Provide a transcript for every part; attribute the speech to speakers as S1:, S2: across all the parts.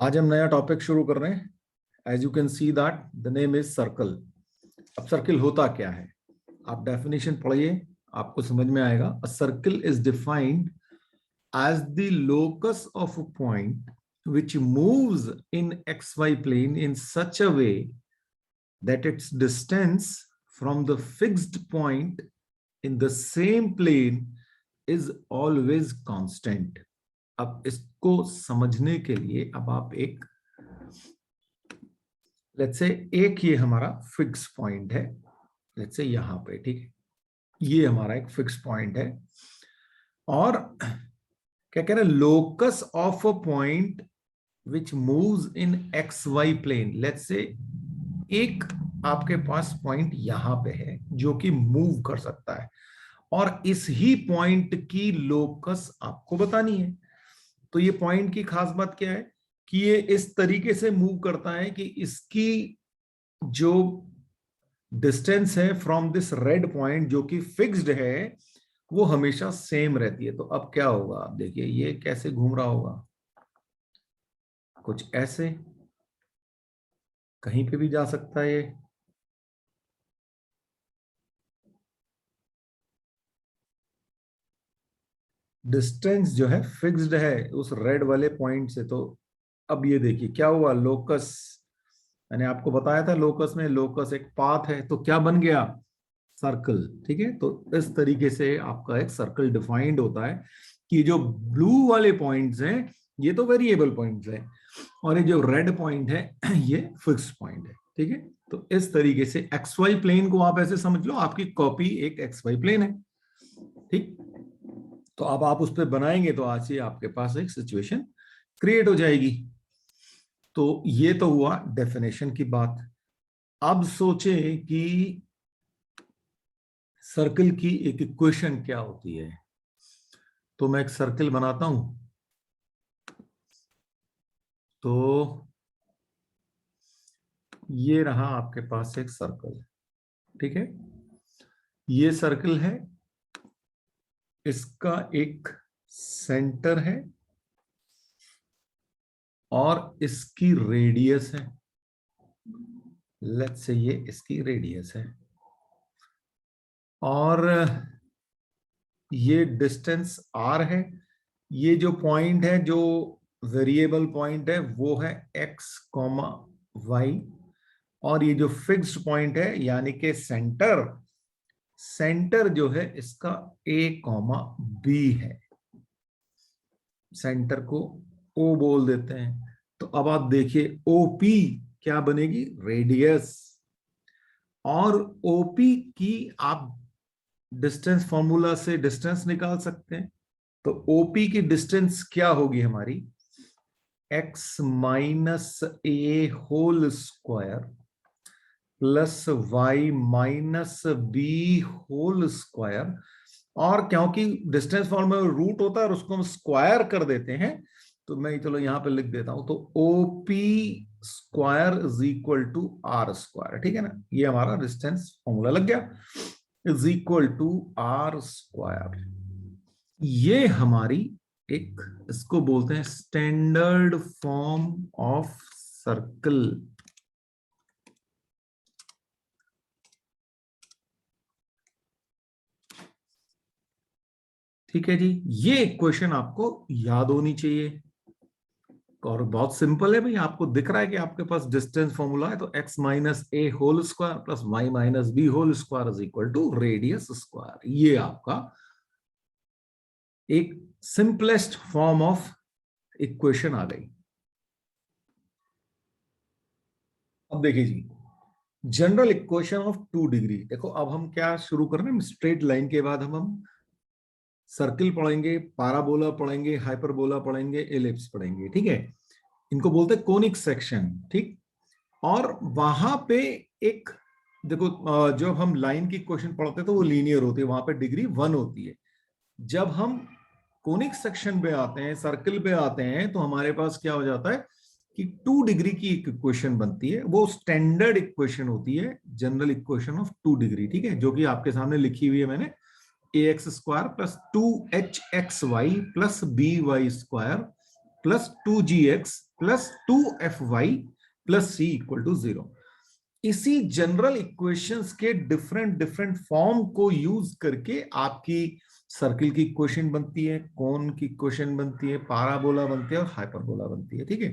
S1: आज हम नया टॉपिक शुरू कर रहे हैं। As you can see that the name is circle. अब सर्किल होता क्या है, आप डेफिनेशन पढ़िए, आपको समझ में आएगा। A circle is defined as the locus of a point which moves in xy plane in such a way that its distance from the fixed point in the same plane is always constant. अब इसको समझने के लिए अब आप एक let's say एक ये हमारा फिक्स पॉइंट है, लेट्स से यहां पे, ठीक है, ये हमारा एक फिक्स पॉइंट है। और क्या कह रहे हैं, locus of a point which moves in X Y plane. Let's say एक आपके पास पॉइंट यहां पे है जो कि मूव कर सकता है, और इस ही पॉइंट की लोकस आपको बतानी है। तो ये पॉइंट की खास बात क्या है कि ये इस तरीके से मूव करता है कि इसकी जो डिस्टेंस है फ्रॉम दिस रेड पॉइंट जो कि फिक्स्ड है वो हमेशा सेम रहती है। तो अब क्या होगा, आप देखिए ये कैसे घूम रहा होगा, कुछ ऐसे, कहीं पे भी जा सकता है ये। डिस्टेंस जो है फिक्स्ड है उस रेड वाले पॉइंट से। तो अब ये देखिए क्या हुआ, लोकस, मैंने आपको बताया था लोकस में, लोकस एक पाथ है, तो क्या बन गया, सर्कल। ठीक है, तो इस तरीके से आपका एक सर्कल डिफाइंड होता है कि जो ब्लू वाले पॉइंट्स हैं ये तो वेरिएबल पॉइंट्स हैं, और ये जो रेड पॉइंट है ये फिक्स पॉइंट है। ठीक है, तो इस तरीके से एक्स वाई प्लेन को आप ऐसे समझ लो, आपकी कॉपी एक एक्स वाई प्लेन है। ठीक, तो अब आप उस पर बनाएंगे तो आज ही आपके पास एक सिचुएशन क्रिएट हो जाएगी। तो ये तो हुआ डेफिनेशन की बात। अब सोचें कि सर्कल की एक इक्वेशन क्या होती है। तो मैं एक सर्कल बनाता हूं, तो ये रहा आपके पास एक सर्कल। ठीक है, ये सर्कल है, इसका एक सेंटर है और इसकी रेडियस है। लेट्स से ये इसकी रेडियस है, और ये डिस्टेंस r है। ये जो पॉइंट है, जो वेरिएबल पॉइंट है, वो है x, y, और ये जो फिक्स्ड पॉइंट है यानी कि सेंटर, सेंटर जो है इसका a, b है। सेंटर को o बोल देते हैं। तो अब आप देखिए OP क्या बनेगी, रेडियस। और OP की आप डिस्टेंस फॉर्मूला से डिस्टेंस निकाल सकते हैं। तो OP की डिस्टेंस क्या होगी हमारी, x minus A whole square plus y minus B whole square. और क्योंकि डिस्टेंस फॉर्म में रूट होता है और उसको हम स्क्वायर कर देते हैं, तो मैं चलो यहां पे लिख देता हूं, तो OP square is equal to R square. ठीक है ना, ये हमारा डिस्टेंस फॉर्मूला लग गया, is equal to R square. ये हमारी एक, इसको बोलते हैं स्टैंडर्ड फॉर्म ऑफ सर्कल। ठीक है जी, ये इक्वेशन आपको याद होनी चाहिए, और बहुत सिंपल है भाई। आपको दिख रहा है कि आपके पास डिस्टेंस फॉर्मूला है, तो x minus A whole square plus y minus B whole square is equal to radius square. ये आपका एक सिंपलेस्ट फॉर्म ऑफ इक्वेशन आ गई। अब देखिए जी, जनरल इक्वेशन ऑफ 2 डिग्री। देखो अब हम क्या शुरू कर रहे हैं, स्ट्रेट लाइन के बाद हम सर्किल पढ़ेंगे, पैराबोला पढ़ेंगे, हाइपरबोला पढ़ेंगे, एलिप्स पढ़ेंगे। ठीक है, इनको बोलते हैं कोनिक सेक्शन। ठीक, और वहां पे एक, देखो जब हम लाइन की क्वेश्चन पढ़ते हैं तो वो लीनियर होती है, वहां पे डिग्री 1 होती है। जब हम कोनिक सेक्शन पे आते हैं, सर्कल पे आते हैं, तो हमारे पास क्या हो जाता है कि 2 डिग्री की एक इक्वेशन बनती है। वो स्टैंडर्ड इक्वेशन होती है, जनरल इक्वेशन ऑफ 2 डिग्री। ठीक है, जो कि आपके सामने लिखी हुई है मैंने, ax square plus 2hxy plus by square plus 2gx plus 2fy plus c equal to 0। इसी जनरल इक्वेशंस के डिफरेंट डिफरेंट फॉर्म को यूज करके आपकी सर्किल की इक्वेशन बनती है, कोन की इक्वेशन बनती है, पाराबोला बनती है और हाइपरबोला बनती है। ठीक है,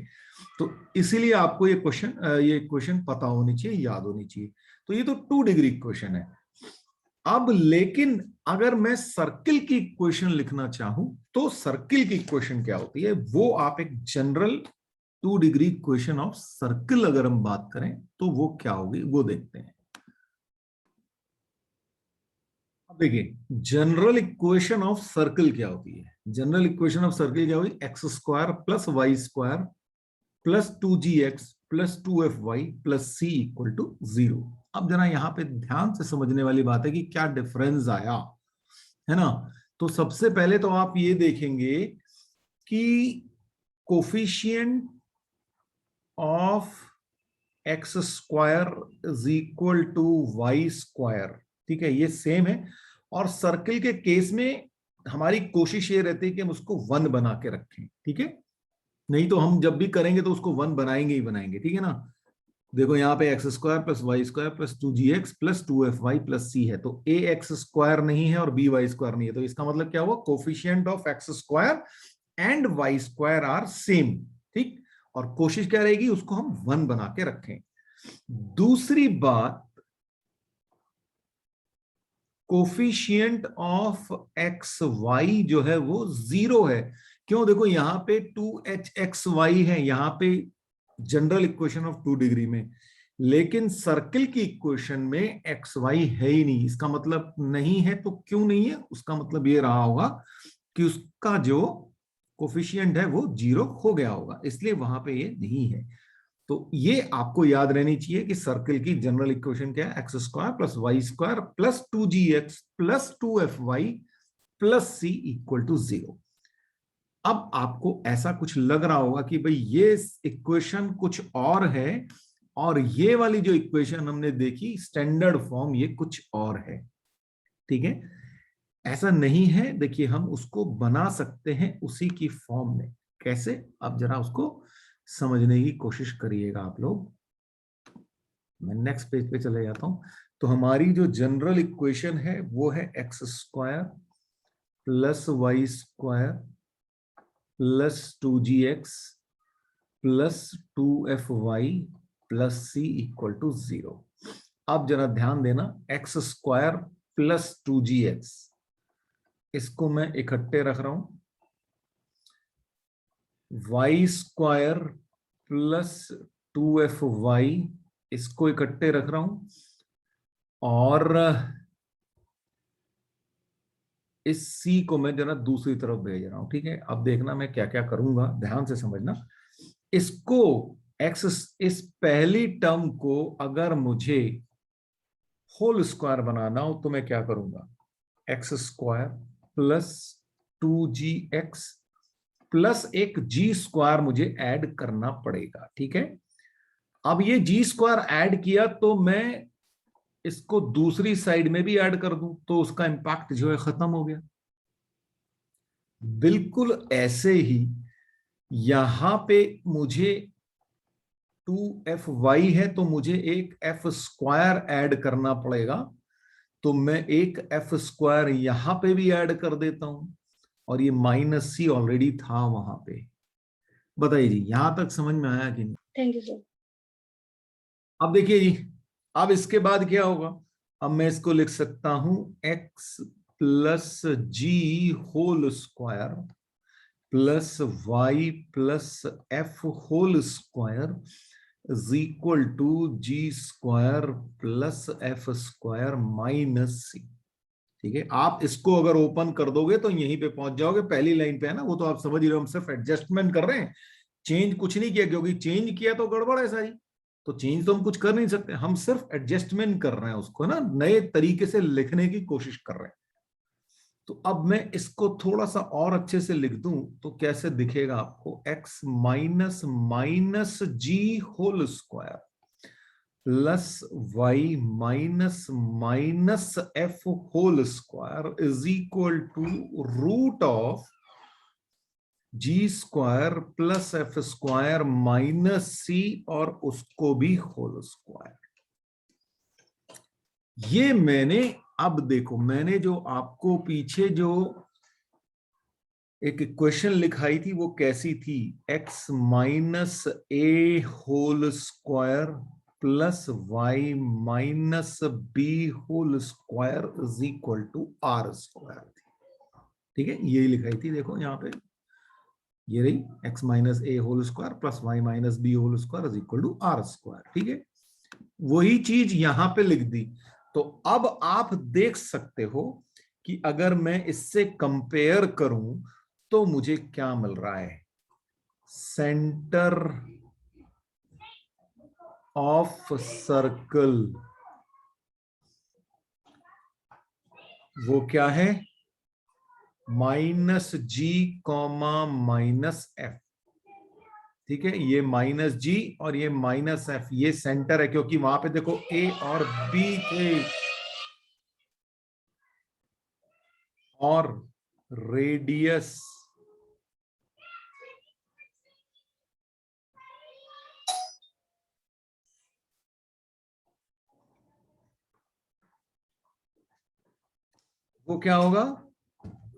S1: तो इसीलिए आपको ये इक्वेशन पता होनी चाहिए, याद होनी चाहिए। तो ये तो 2 डिग्री इक्वेशन है। अब लेकिन अगर मैं सर्किल की इक्वेशन लिखना चाहूं तो सर्किल की इक्वेशन क्या होती है, वो आप एक general 2 degree equation of circle अगर हम बात करें तो वो क्या होगी, वो देखते हैं। अब देखिए जनरल इक्वेशन ऑफ सर्किल क्या होती है। जनरल इक्वेशन ऑफ सर्किल क्या होगी, X square plus Y square plus 2gx plus 2fy plus c equal to 0। अब जरा यहां पे ध्यान से समझने वाली बात है कि क्या डिफरेंस आया है ना। तो सबसे पहले तो आप ये देखेंगे कि coefficient of X square is equal to Y square, ठीक है, ये सेम है। और सर्किल के केस में हमारी कोशिश ये रहती है कि हम उसको 1 बना के रखें, ठीक है, नहीं तो हम जब भी करेंगे तो उसको 1 बनाएंगे ही बनाएंगे, ठीक है ना। देखो यहाँ पे X square plus Y square plus 2gx plus 2fy plus c है, तो a एक्स स्क्वायर नहीं है और b वाई स्क्वायर नहीं है, तो इसका मतलब क्या हुआ, coefficient of X square and Y square are same, ठीक। और कोशिश क्या रहेगी, उसको हम 1 बना के रखें। दूसरी बात, कोफिशिएंट ऑफ एक्स वाई जो है वो 0 है। क्यों, देखो यहां पे 2hxy है, यहां पे जनरल इक्वेशन ऑफ 2 डिग्री में, लेकिन सर्किल की इक्वेशन में एक्स वाई है ही नहीं। इसका मतलब नहीं है तो क्यों नहीं है, उसका मतलब ये रहा होगा कि उसका जो कोफिशिएंट है वो 0 हो गया होगा, इसलिए वहां पे ये नहीं है। तो ये आपको याद रहनी चाहिए कि सर्किल की जनरल इक्वेशन क्या है, X square plus Y square plus 2gx plus 2fy plus c equal to 0। अब आपको ऐसा कुछ लग रहा होगा कि भाई ये इक्वेशन कुछ और है और ये वाली जो इक्वेशन हमने देखी स्टैंडर्ड फॉर्म ये कुछ और है, ठीक है। ऐसा नहीं है, देखिए हम उसको बना सकते हैं उसी की फॉर्म में। कैसे, अब जरा उसको समझने की कोशिश करिएगा आप लोग। मैं नेक्स्ट पेज पे चले जाता हूं। तो हमारी जो जनरल इक्वेशन है वो है X square plus Y square plus 2gx plus 2fy plus c equal to 0। अब जरा ध्यान देना, एक्स स्क्वायर प्लस 2gx, इसको मैं इकट्ठे रख रहा हूं, वाई स्क्वायर प्लस 2fy इसको इकट्ठे रख रहा हूं, और इस c को मैं जरा दूसरी तरफ भेज रहा हूं, ठीक है। अब देखना मैं क्या क्या करूंगा, ध्यान से समझना। इसको एक्स, इस पहली टर्म को अगर मुझे होल स्क्वायर बनाना हो तो मैं क्या करूंगा, x square plus 2gx plus एक जी स्क्वायर मुझे ऐड करना पड़ेगा, ठीक है। अब ये जी स्क्वायर ऐड किया तो मैं इसको दूसरी साइड में भी ऐड कर दूं तो उसका इंपैक्ट जो है खत्म हो गया। बिल्कुल ऐसे ही यहां पे मुझे 2fy है तो मुझे एक एफ स्क्वायर ऐड करना पड़ेगा, तो मैं एक एफ स्क्वायर यहां पे भी ऐड कर देता हूं, और ये माइनस सी ऑलरेडी था वहां पे। बताइए जी, यहां तक समझ में आया कि नहीं?
S2: Thank you sir.
S1: अब देखिए जी, अब इसके बाद क्या होगा, अब मैं इसको लिख सकता हूं X plus G whole square plus Y plus F whole square is equal to G square plus F square minus C, ठीक है। आप इसको अगर ओपन कर दोगे तो यहीं पे पहुंच जाओगे, पहली लाइन पे है ना, वो तो आप समझ ही रहे हो, हम सिर्फ एडजस्टमेंट कर रहे हैं, चेंज कुछ नहीं किया, क्योंकि चेंज किया तो गड़बड़ है सारी, तो चेंज तो हम कुछ कर नहीं सकते, हम सिर्फ एडजस्टमेंट कर रहे हैं, उसको ना नए तरीके से लिखने की कोशिश कर रहे हैं। तो अब मैं इसको थोड़ा सा और अच्छे से लिख दूं तो कैसे दिखेगा आपको, x minus minus G whole square plus Y minus minus F whole square is equal to root of G square plus F square minus C और उसको भी होल स्क्वायर। ये मैंने, अब देखो मैंने जो आपको पीछे जो एक इक्वेशन लिखाई थी वो कैसी थी, x minus A whole square plus Y minus B whole square is equal to R square थी। ठीक है, यही लिखाई थी, देखो यहाँ पे ये रही, x minus A whole square plus Y minus B whole square is equal to R square. ठीक है, वही चीज यहां पे लिख दी। तो अब आप देख सकते हो कि अगर मैं इससे कंपेयर करूं तो मुझे क्या मिल रहा है, सेंटर ऑफ सर्कल वो क्या है, माइनस जी कॉमा माइनस एफ। ठीक है, ये माइनस जी और ये माइनस एफ, ये सेंटर है क्योंकि वहां पे देखो ए और बी थे और रेडियस वो क्या होगा,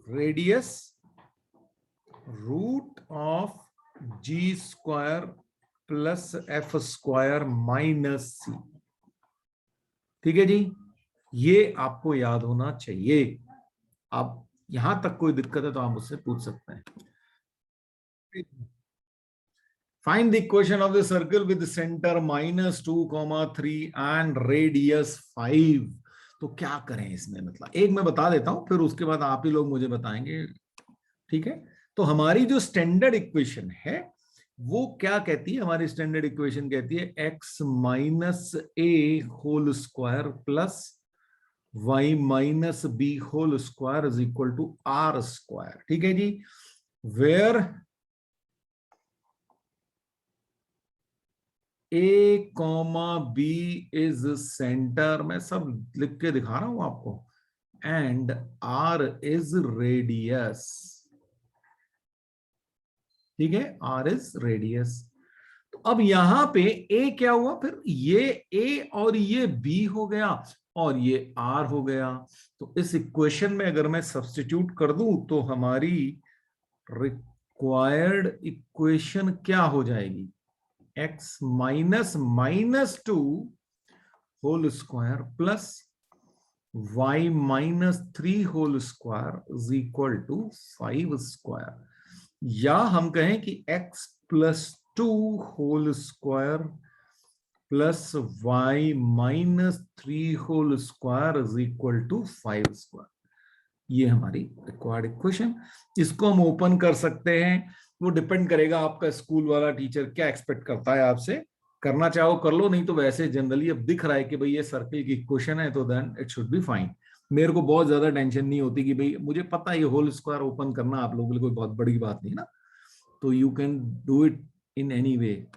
S1: radius root of G square plus F square minus C. ठीक है जी, ये आपको याद होना चाहिए। आप यहां तक कोई दिक्कत है तो आप मुझसे पूछ सकते हैं। Find the equation of the circle with centre -2, 3 and radius 5। तो क्या करें इसमें, मतलब एक मैं बता देता हूं, फिर उसके बाद आप ही लोग मुझे बताएंगे। ठीक है, तो हमारी जो स्टैंडर्ड इक्वेशन है वो क्या कहती है, हमारी स्टैंडर्ड इक्वेशन कहती है x minus A whole square plus y minus B whole square is equal to R square. ठीक है जी, where A comma B is centre, मैं सब लिख के दिखा रहा हूं आपको, एंड आर इज रेडियस। ठीक है, आर इज रेडियस। तो अब यहां पे ए क्या हुआ, फिर ये ए और ये बी हो गया और ये आर हो गया। तो इस इक्वेशन में अगर मैं सब्स्टिट्यूट कर दूं तो हमारी रिक्वायर्ड इक्वेशन क्या हो जाएगी, x minus -2 whole square plus y -3 whole square is equal to 5 square, या हम कहें कि x +2 whole square plus y -3 whole square is equal to 5 square. ये हमारी रिक्वायर्ड इक्वेशन। इसको हम ओपन कर सकते हैं, वो डिपेंड करेगा आपका स्कूल वाला टीचर क्या एक्सपेक्ट करता है आपसे। करना चाहो कर लो, नहीं तो वैसे जनरली अब दिख रहा है कि भाई ये सर्कल की इक्वेशन है तो then it should be fine. मेरे को बहुत ज्यादा टेंशन नहीं होती कि भाई मुझे पता है ये होल स्क्वायर ओपन करना आप लोगों के लिए कोई बहुत बड़ी बात नहीं ना, तो you can do it in any way.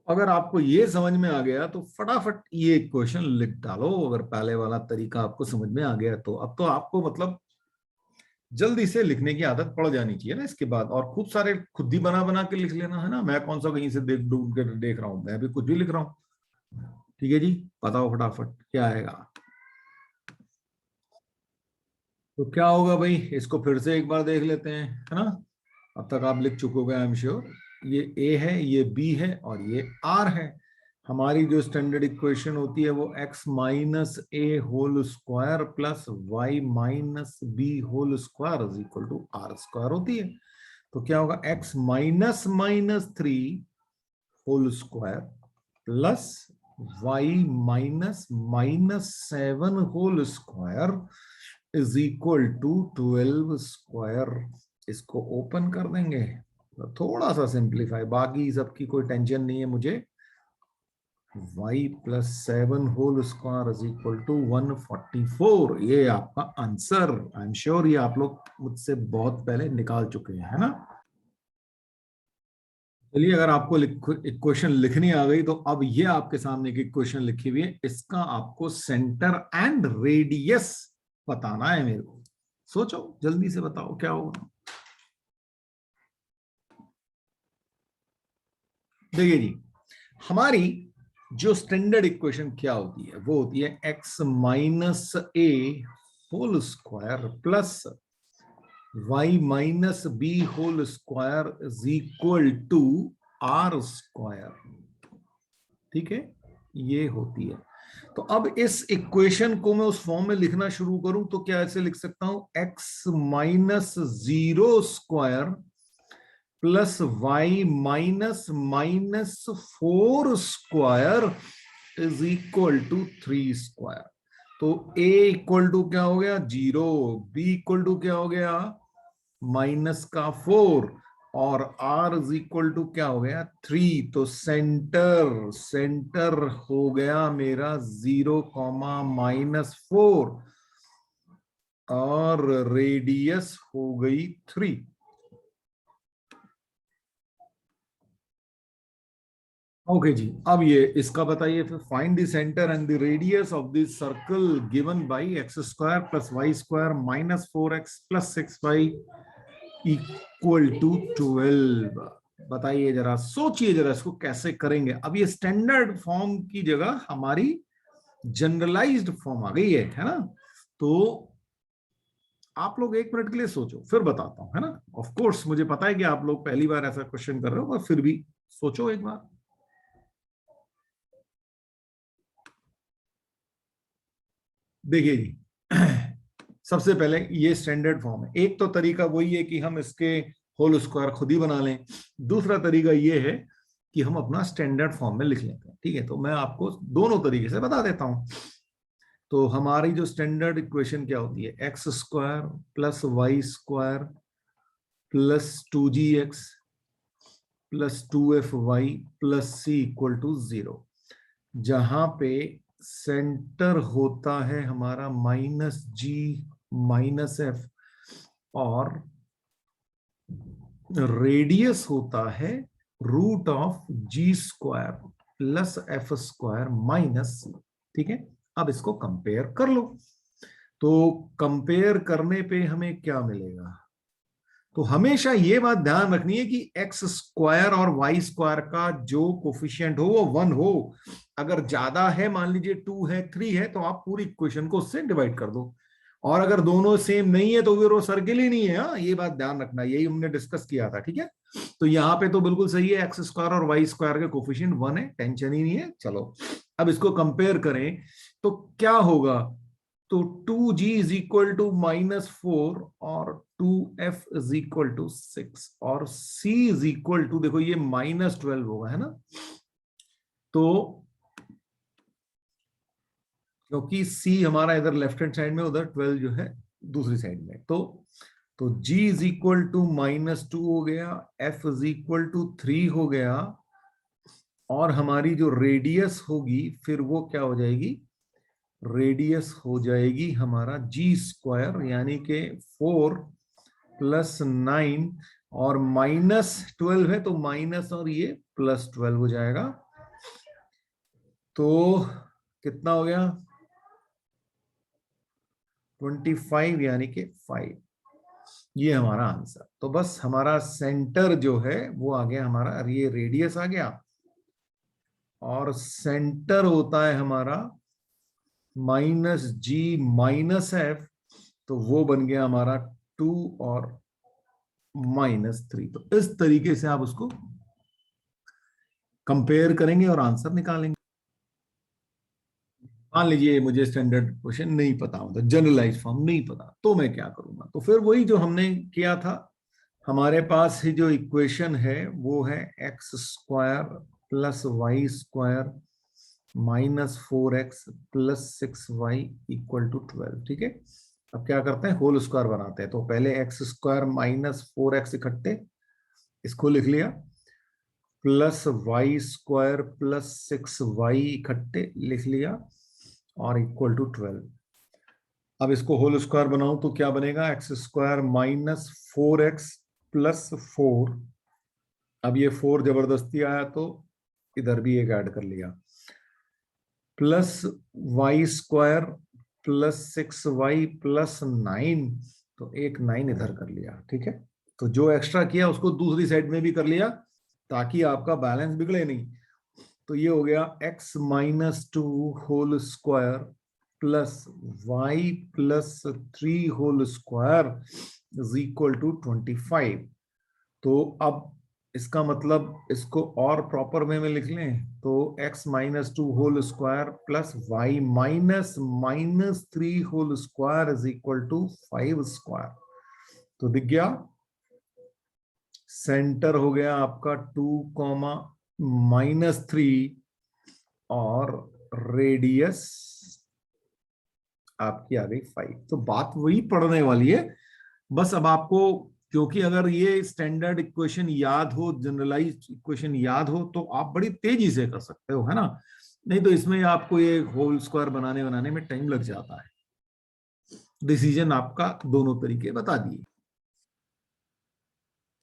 S1: अगर आपको ये समझ में आ गया तो फटाफट ये क्वेश्चन लिख डालो, अगर पहले वाला तरीका आपको समझ में आ गया तो अब तो आपको मतलब जल्दी से लिखने की आदत पड़ जानी चाहिए ना इसके बाद, और खूब सारे खुद ही बना बना के लिख लेना है ना, मैं कौन सा कहीं से देख ढूंढ के देख रहा हूं, मैं भी कुछ भी लिख रहा हूं। ठीक है जी, बताओ फटाफट क्या आएगा। तो क्या होगा भाई, इसको फिर से एक बार देख लेते हैं, है ना। अब तक आप लिख चुके आई एम श्योर। ये ए है, ये बी है और ये आर है। हमारी जो स्टैंडर्ड इक्वेशन होती है वो x minus A whole square plus Y minus B whole square is equal to R square होती है। तो क्या होगा, x -3 whole square plus Y -7 whole square is equal to 12 square. इसको ओपन कर देंगे, तो थोड़ा सा सिंप्लीफाई, बाकी सबकी कोई टेंशन नहीं है मुझे। y+7 whole square is equal to 144, ये आपका आंसर। आई एम श्योर ये आप लोग मुझसे बहुत पहले निकाल चुके हैं, है ना। चलिए, अगर आपको इक्वेशन लिखनी आ गई तो अब ये आपके सामने की इक्वेशन लिखी हुई है, इसका आपको सेंटर एंड रेडियस बताना है मेरे को, सोचो जल्दी से बताओ क्या होगा। देखिए जी, हमारी जो स्टैंडर्ड इक्वेशन क्या होती है, वो होती है x minus A whole square plus y minus B whole square is equal to R square. ठीक है, ये होती है। तो अब इस इक्वेशन को मैं उस फॉर्म में लिखना शुरू करूं तो क्या ऐसे लिख सकता हूं, x minus zero square plus Y minus minus four square is equal to three square. तो a इक्वल टू क्या हो गया, जीरो, b इक्वल टू क्या हो गया, माइनस का फोर, और r इज इक्वल टू क्या हो गया, थ्री। तो सेंटर सेंटर हो गया मेरा जीरो कॉमा माइनस फोर, और रेडियस हो गई थ्री। ओके जी, अब ये इसका बताइए फिर, find the centre and the radius of this circle given by X square plus Y square minus four X plus six Y equal to 12। बताइए जरा, सोचिए जरा इसको कैसे करेंगे। अब ये स्टैंडर्ड फॉर्म की जगह हमारी जनरलाइज्ड फॉर्म आ गई है ना। तो आप लोग एक मिनट के लिए सोचो, फिर बताता हूं, है ना। ऑफ कोर्स मुझे पता है कि आप लोग पहली बार ऐसा क्वेश्चन कर रहे हो, पर फिर भी सोचो एक बार। देखिए जी, सबसे पहले ये स्टैंडर्ड फॉर्म है। एक तो तरीका वही है कि हम इसके होल स्क्वायर खुद ही बना लें, दूसरा तरीका ये है कि हम अपना स्टैंडर्ड फॉर्म में लिख लेते हैं। ठीक है, तो मैं आपको दोनों तरीके से बता देता हूं। तो हमारी जो स्टैंडर्ड इक्वेशन क्या होती है, X square plus Y square plus two G X plus two F Y plus C equal to zero, जहां पे सेंटर होता है हमारा माइनस जी माइनस एफ, और रेडियस होता है root of G square plus F square minus C. ठीक है, अब इसको कंपेयर कर लो। तो कंपेयर करने पे हमें क्या मिलेगा, तो हमेशा ये बात ध्यान रखनी है कि एक्स स्क्वायर और वाई स्क्वायर का जो कोफिशिएंट हो वो वन हो। अगर ज्यादा है, मान लीजिए टू है, थ्री है, तो आप पूरी इक्वेशन को उससे डिवाइड कर दो। और अगर दोनों सेम नहीं है तो फिर वो सर्किल ही नहीं है। हाँ, ये बात ध्यान रखना, यही हमने डिस्कस किया था। ठीक है, तो यहाँ पे तो बिल्कुल सही है, एक्स स्क्वायर और वाई स्क्वायर के कोफिशिएंट वन है, टेंशन ही नहीं है। चलो अब इसको कंपेयर करें तो क्या होगा, तो two G is equal to minus four, और two F is equal to six, और सी इज इक्वल टू, देखो ये माइनस 12 होगा, है ना। तो क्योंकि सी हमारा इधर लेफ्ट हैंड साइड में, उधर 12 जो है दूसरी साइड में, तो g is equal to minus two हो गया, f is equal to three हो गया, और हमारी जो रेडियस होगी फिर वो क्या हो जाएगी, रेडियस हो जाएगी हमारा जी स्क्वायर, यानी कि फोर प्लस नाइन, और माइनस 12 है तो माइनस और ये प्लस 12 हो जाएगा। तो कितना हो गया, 25, यानी कि 5। ये हमारा आंसर। तो बस हमारा सेंटर जो है वो आ गया हमारा, ये रेडियस आ गया, और सेंटर होता है हमारा माइनस जी माइनस एफ, तो वो बन गया हमारा टू और माइनस थ्री। तो इस तरीके से आप उसको कंपेयर करेंगे और आंसर निकालेंगे। मान लीजिए मुझे स्टैंडर्ड क्वेश्चन नहीं पता होता, जनरलाइज फॉर्म नहीं पता, तो मैं क्या करूंगा, तो फिर वही जो हमने किया था, हमारे पास ही जो इक्वेशन है वो है X square plus Y square minus four X plus six Y equal to 12। ठीक है, अब क्या करते हैं, होल स्क्वायर बनाते हैं। तो पहले X square minus four X इकट्ठे, इसको लिख लिया, plus Y square plus six Y इकट्ठे लिख लिया, और इक्वल टू 12। अब इसको होल स्क्वायर बनाऊं तो क्या बनेगा, x square minus four X plus four, अब ये फोर जबरदस्ती आया तो इधर भी एक ऐड कर लिया, प्लस वाई स्क्वायर +6y +9, तो एक 9 इधर कर लिया, ठीक है। तो जो एक्स्ट्रा किया उसको दूसरी साइड में भी कर लिया ताकि आपका बैलेंस बिगड़े नहीं। तो ये हो गया x-2 whole square plus y plus 3 whole square is equal to 25। तो अब इसका मतलब इसको और प्रॉपर वे में लिख लें तो x-2 whole square plus y minus 3 whole square is equal to 5 square. तो दिख गया, सेंटर हो गया आपका 2, -3 और रेडियस आपकी आ गई 5। तो बात वही पढ़ने वाली है, बस अब आपको, क्योंकि अगर ये स्टैंडर्ड इक्वेशन याद हो, जनरलाइज इक्वेशन याद हो, तो आप बड़ी तेजी से कर सकते हो, है ना। नहीं तो इसमें आपको ये होल स्क्वायर बनाने में टाइम लग जाता है। डिसीजन आपका दोनों तरीके बता दिए।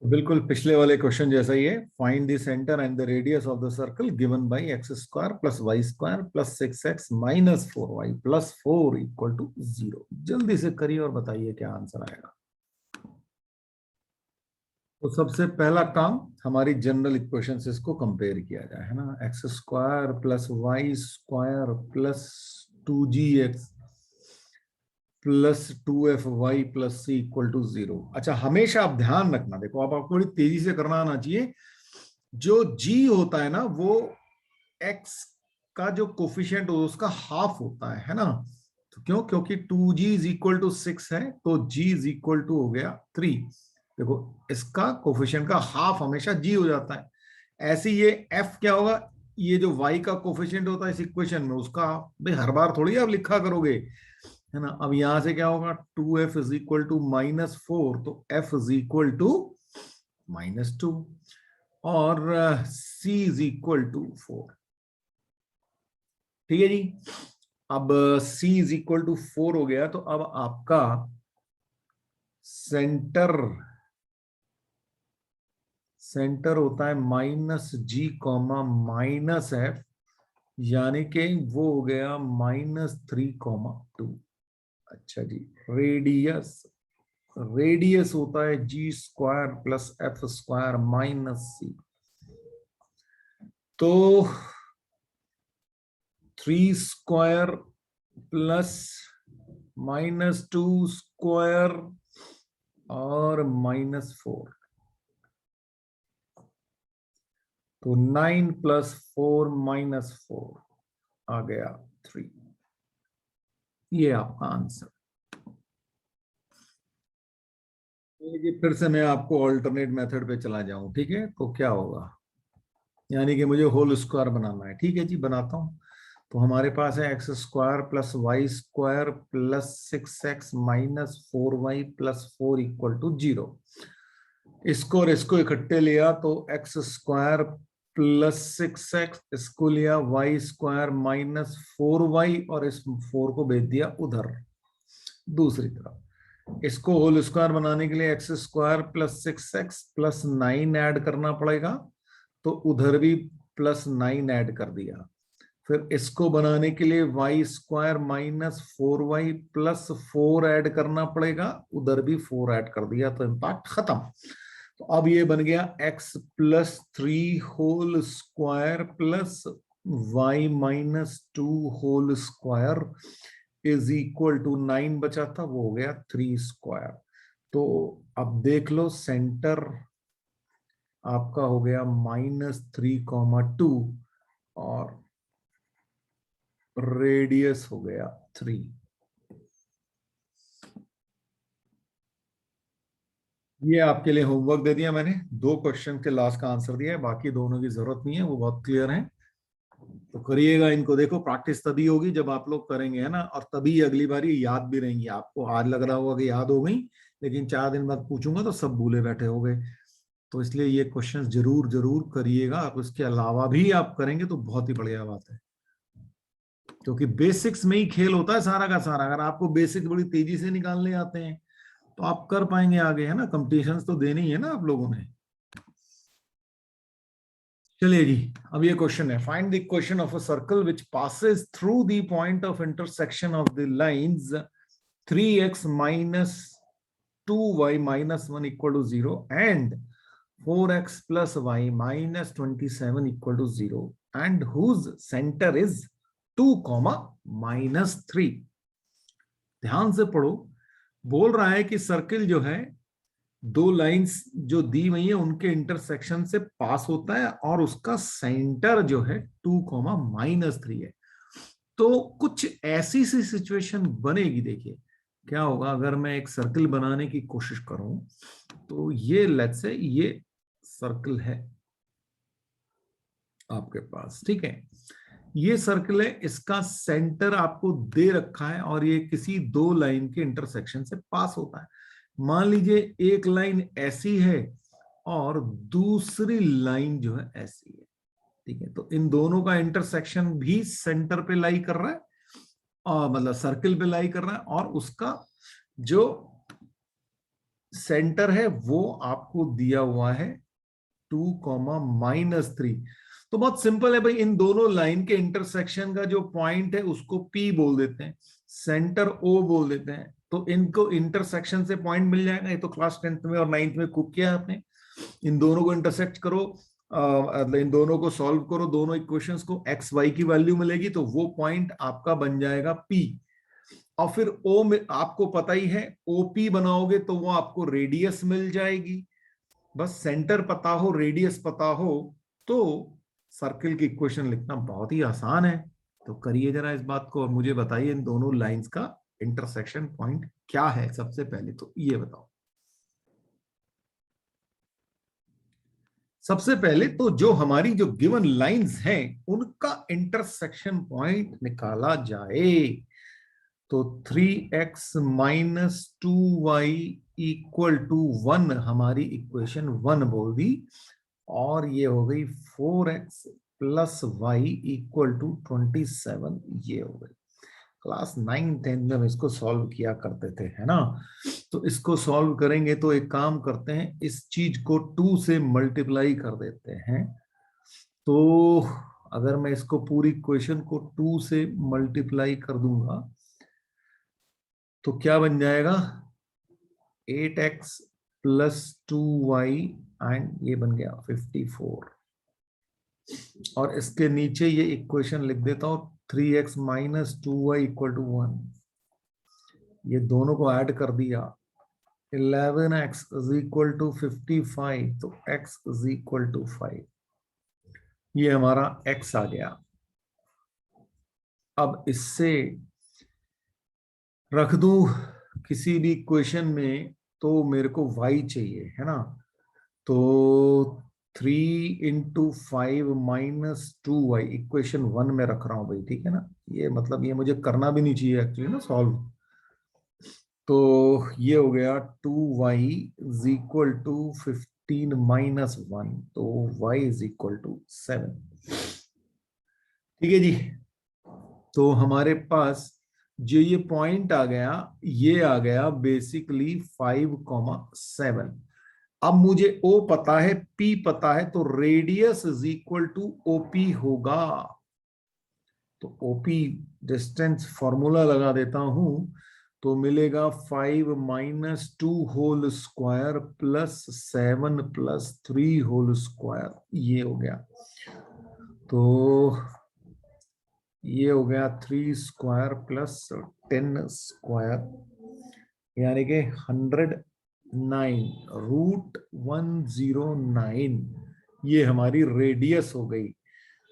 S1: बिल्कुल पिछले वाले क्वेश्चन जैसा ही है। Find the centre and the radius of the circle given bye x² + y² + 6x - 4y + 4 = 0। जल्दी से करिए और बताइए क्या आंसर आएगा। तो सबसे पहला काम, हमारी जनरल इक्वेशन से इसको कंपेयर किया जाए, है ना। x² + y² + 2gx + 2fy + c = 0। अच्छा, हमेशा आप ध्यान रखना, देखो आप आपको बड़ी तेजी से करना आना चाहिए। जो g होता है ना, वो x का जो कोफिशिएंट हो उसका हाफ होता है ना। तो क्यों? क्योंकि 2g = 6 है, तो g = हो गया 3। देखो, इसका कोफिशिएंट का हाफ हमेशा g हो जाता है। ऐसे ये f क्या होगा, ये जो y का कोफिशिएंट होता है इस इक्वेशन में, उसका भाई हर बार थोड़ी आप लिखा करोगे, है ना। अब यहां से क्या होगा, 2f = -4, तो f = -2 और c = 4। ठीक है जी। अब c = 4 हो गया, तो अब आपका सेंटर होता है -g, -f, यानी कि वो हो गया -3, 2। अच्छा जी, रेडियस होता है g² + f² - c। तो 3² + -2² और -4, तो 9 + 4 - 4 आ गया 3। ये आपका आंसर। फिर से मैं आपको ऑल्टरनेट मेथड पे चला जाऊं, ठीक है। तो क्या होगा, यानी कि मुझे होल स्क्वायर बनाना है, ठीक है जी, बनाता हूं। तो हमारे पास है x² + y² + 6x - 4y + 4 = 0। इसको और इसको इकट्ठे लिया तो x² + 6x, इसको लिया y² - 4y और इस 4 को भेज दिया उधर दूसरी तरफ। इसको होल स्क्वायर बनाने के लिए x² + 6x + 9 ऐड करना पड़ेगा, तो उधर भी +9 ऐड कर दिया। फिर इसको बनाने के लिए y² - 4y + 4 ऐड करना पड़ेगा, उधर भी 4 ऐड कर दिया, तो इम्पैक्ट खत्म। तो अब ये बन गया x + 3 whole square plus y - 2 whole square is equal to 9 बचा था, वो हो गया 3²। तो अब देख लो, सेंटर आपका हो गया -3, 2 और रेडियस हो गया 3। ये आपके लिए होमवर्क दे दिया मैंने, 2 क्वेश्चन के लास्ट का आंसर दिया है, बाकी दोनों की जरूरत नहीं है, वो बहुत क्लियर है। तो करिएगा इनको, देखो प्रैक्टिस तभी होगी जब आप लोग करेंगे, है ना, और तभी अगली बार ये याद भी रहेंगी। आपको आज लग रहा होगा कि याद हो गई, लेकिन 4 दिन बाद पूछूंगा तो सब भूले बैठे हो गए। तो इसलिए ये क्वेश्चन जरूर जरूर करिएगा। आप उसके अलावा भी आप करेंगे तो बहुत ही बढ़िया बात है, क्योंकि बेसिक्स में ही खेल होता है सारा का सारा। अगर आपको बेसिक्स बड़ी तेजी से निकालने आते हैं तो आप कर पाएंगे आगे, है ना। कंपटीशंस तो देनी है ना आप लोगों ने। चलिए जी, अब ये क्वेश्चन है, find the equation of a circle which passes through the point of intersection of the lines 3x minus 2y minus 1 equal to 0 and 4x plus y minus 27 equal to 0 and whose center is 2 comma minus 3। ध्यान से पढ़ो, बोल रहा है कि circle जो है दो लाइंस जो दी हुई है उनके इंटरसेक्शन से पास होता है और उसका सेंटर जो है 2 कॉमा माइनस 3 है। तो कुछ ऐसी सी सिचुएशन बनेगी, देखिए क्या होगा अगर मैं एक सर्कल बनाने की कोशिश करूं। तो ये लेट्स से ये सर्कल है आपके पास, ठीक है, ये सर्कल है, इसका सेंटर आपको दे रखा है और ये किसी दो लाइन के इंटरसेक्शन से पास होता है। मान लीजिए एक लाइन ऐसी है और दूसरी लाइन जो है ऐसी है, ठीक है, तो इन दोनों का इंटरसेक्शन भी सेंटर पे लाई कर रहा है और मतलब सर्कल पे लाई कर रहा है और उसका जो सेंटर है वो आपको दिया हुआ है 2 कॉमा माइनस 3। तो बहुत सिंपल है भाई, इन दोनों लाइन के इंटरसेक्शन का जो पॉइंट है उसको P बोल देते हैं, सेंटर O बोल देते हैं, तो इनको इंटरसेक्शन से पॉइंट मिल जाएगा। ये तो क्लास 10th में और 9th में खूब किया आपने। इन दोनों को इंटरसेक्ट करो, इन दोनों को सॉल्व करो, दोनों इक्वेशंस को, एक्स वाई की वैल्यू मिलेगी तो वो पॉइंट आपका बन जाएगा P। और फिर O में आपको पता ही है, OP बनाओगे तो वो आपको रेडियस मिल जाएगी। बस सेंटर पता हो, रेडियस पता हो तो सर्किल की इक्वेशन लिखना बहुत ही आसान है। तो करिए जरा इस बात को और मुझे बताइए इन दोनों लाइंस का इंटरसेक्शन पॉइंट क्या है। सबसे पहले तो ये बताओ, सबसे पहले तो जो हमारी जो गिवन लाइंस हैं उनका इंटरसेक्शन पॉइंट निकाला जाए। तो 3x minus 2y equal to 1 हमारी इक्वेशन 1 बोल दी, और ये हो गई 4x plus Y equal to 27, ये हो गई। क्लास 9-10 में हम इसको सॉल्व किया करते थे, है ना। तो इसको सॉल्व करेंगे तो एक काम करते हैं, इस चीज को 2 से मल्टीप्लाई कर देते हैं। तो अगर मैं इसको पूरी क्वेश्चन को 2 से मल्टीप्लाई कर दूंगा तो क्या बन जाएगा, 8x प्लस 2y एंड ये बन गया 54। और इसके नीचे ये इक्वेशन लिख देता हूं, 3x minus 2y equal to 1। ये दोनों को ऐड कर दिया, 11x इज इक्वल टू 55, तो x इज इक्वल टू 5। ये हमारा x आ गया। अब इससे रख दूं किसी भी इक्वेशन में तो मेरे को y चाहिए, है ना। तो 3 × 5 माइनस 2y इक्वेशन 1 में रख रहा हूं भाई, ठीक है ना। ये मतलब ये मुझे करना भी नहीं चाहिए एक्चुअली ना सॉल्व। तो ये हो गया 2y is equal to 15 minus 1, तो y इज इक्वल टू 7। ठीक है जी, तो हमारे पास जो ये पॉइंट आ गया, ये आ गया बेसिकली 5,7। अब मुझे O पता है, P पता है, तो radius is equal to OP होगा। तो OP डिस्टेंस फॉर्मूला लगा देता हूं, तो मिलेगा 5 minus 2 whole square plus 7 plus 3 whole square, ये हो गया। तो ये हो गया 3 स्क्वायर प्लस 10 स्क्वायर यानी कि 109 रूट 109, ये हमारी रेडियस हो गई।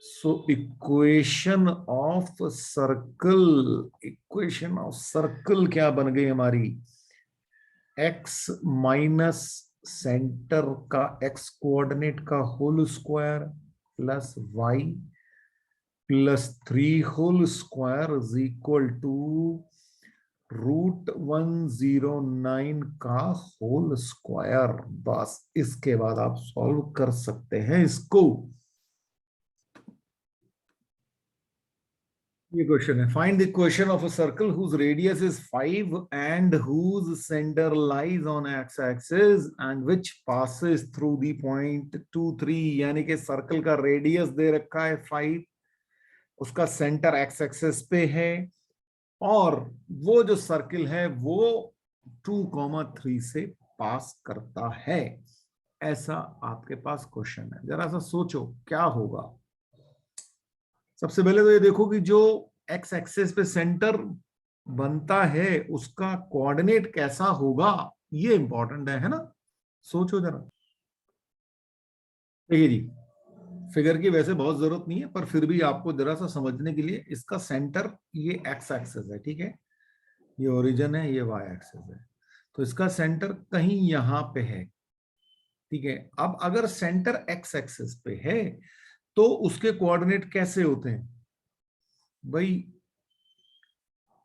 S1: सो इक्वेशन ऑफ सर्कल क्या बन गई हमारी, x माइनस सेंटर का x कोऑर्डिनेट का whole square plus y plus 3 whole square is equal to root 109 का होल स्क्वायर। बस इसके बाद आप सॉल्व कर सकते हैं इसको। ये क्वेश्चन है, find the equation of a circle whose radius is 5 and whose centre lies on X axis and which passes through the point 2 3। यानी कि सर्कल का रेडियस दे रखा है 5, उसका सेंटर एक्स एक्सिस पे है, और वो जो सर्किल है वो 2,3 से पास करता है। ऐसा आपके पास क्वेश्चन है, जरा सा सोचो क्या होगा। सबसे पहले तो ये देखो कि जो एक्स एक्सिस पे सेंटर बनता है उसका कोऑर्डिनेट कैसा होगा, ये इंपॉर्टेंट है ना। सोचो जरा। देखिए जी, फिगर की वैसे बहुत जरूरत नहीं है, पर फिर भी आपको जरा सा समझने के लिए, इसका सेंटर ये एक्स एक्सिस है, ठीक है, ये ओरिजिन है, ये वाई एक्सिस है, तो इसका सेंटर कहीं यहां पे है, ठीक है। अब अगर सेंटर एक्स एक्सिस पे है तो उसके कोऑर्डिनेट कैसे होते हैं भाई,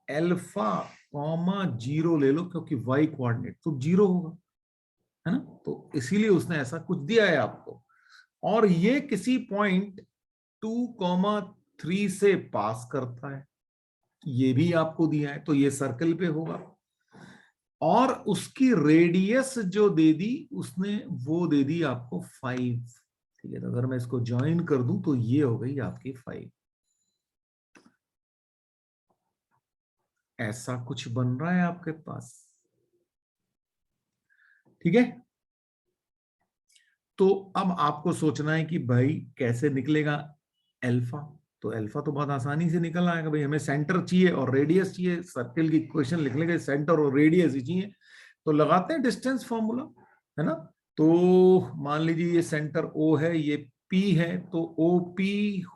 S1: अल्फा कॉमा 0 ले लो, क्योंकि वाई कोऑर्डिनेट तो 0 होगा, है ना, तो इसीलिए उसने ऐसा कुछ दिया है आपको। और ये किसी पॉइंट 2,3 से पास करता है, ये भी आपको दिया है, तो ये सर्कल पे होगा। और उसकी रेडियस जो दे दी उसने, वो दे दी आपको 5, ठीक है। तो अगर मैं इसको ज्वाइन कर दूं तो ये हो गई आपकी 5। ऐसा कुछ बन रहा है आपके पास, ठीक है। तो अब आपको सोचना है कि भाई कैसे निकलेगा अल्फा। तो अल्फा तो बहुत आसानी से निकल आएगा भाई, हमें सेंटर चाहिए और रेडियस चाहिए, सर्किल की इक्वेशन लिखने के सेंटर और रेडियस ही चाहिए, तो लगाते हैं डिस्टेंस फॉर्मूला, है ना। तो मान लीजिए ये सेंटर O है, ये P है, तो OP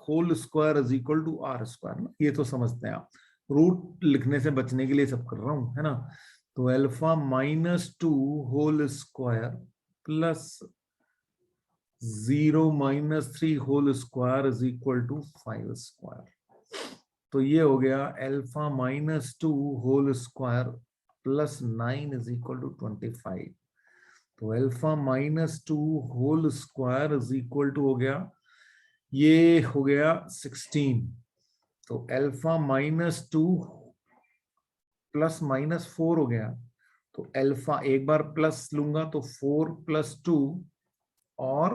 S1: whole square is equal to R square ना, ये तो समझते हैं आप, रूट लिखने से बचने के लिए सब कर रहा हूं, है ना। तो alpha -2 whole square plus 0 - 3 whole square is equal to 5 square. तो ये हो गया alpha -2 whole square plus 9 is equal to 25। तो alpha -2 whole square is equal to हो गया, ये हो गया 16। तो अल्फा -2 प्लस -4 हो गया, तो अल्फा एक बार प्लस लूंगा तो 4 + 2 और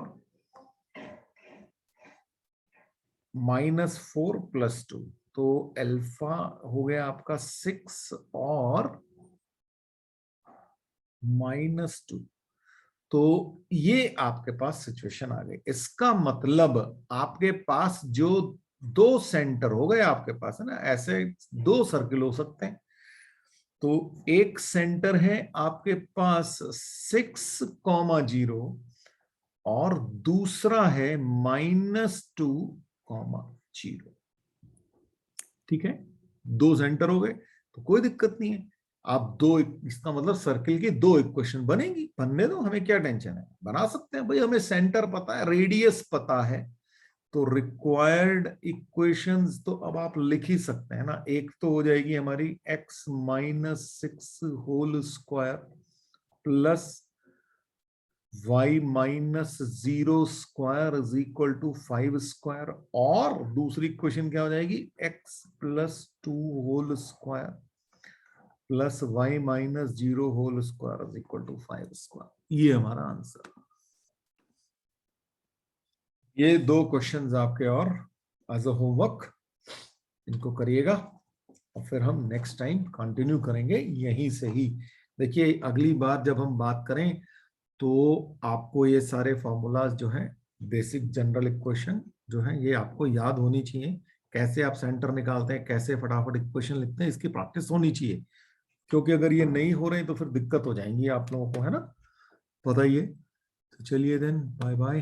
S1: -4 + 2, तो अल्फा हो गया आपका 6 और -2। तो ये आपके पास सिचुएशन आ गई। इसका मतलब आपके पास जो दो सेंटर हो गए आपके पास, है ना, ऐसे दो सर्किल हो सकते हैं। तो एक सेंटर है आपके पास 6,0 और दूसरा है -2,0, ठीक है। दो सेंटर हो गए तो कोई दिक्कत नहीं है। आप दो, इसका मतलब सर्किल की दो इक्वेशन बनेगी, बनने दो, हमें क्या टेंशन है, बना सकते हैं भाई, हमें सेंटर पता है, रेडियस पता है, तो रिक्वायर्ड इक्वेशंस तो अब आप लिख ही सकते हैं ना। एक तो हो जाएगी हमारी x - 6 whole square plus y -0 square is equal to 5 square, और दूसरी इक्वेशन क्या हो जाएगी x + 2 whole square plus y -0 whole square is equal to 5 square. ये हमारा आंसर। ये दो क्वेश्चंस आपके और एज अ होमवर्क, इनको करिएगा और फिर हम नेक्स्ट टाइम कंटिन्यू करेंगे यहीं से ही। देखिए अगली बार जब हम बात करें तो आपको ये सारे फॉर्मूलाज जो हैं, बेसिक जनरल इक्वेशन जो है, ये आपको याद होनी चाहिए। कैसे आप सेंटर निकालते हैं, कैसे फटाफट इक्वेशन लिखते हैं, इसकी प्रैक्टिस होनी चाहिए, क्योंकि अगर ये नहीं हो रहे तो फिर दिक्कत हो जाएंगी आप लोगों को, है ना। बताइए। तो चलिए देन, बाय बाय।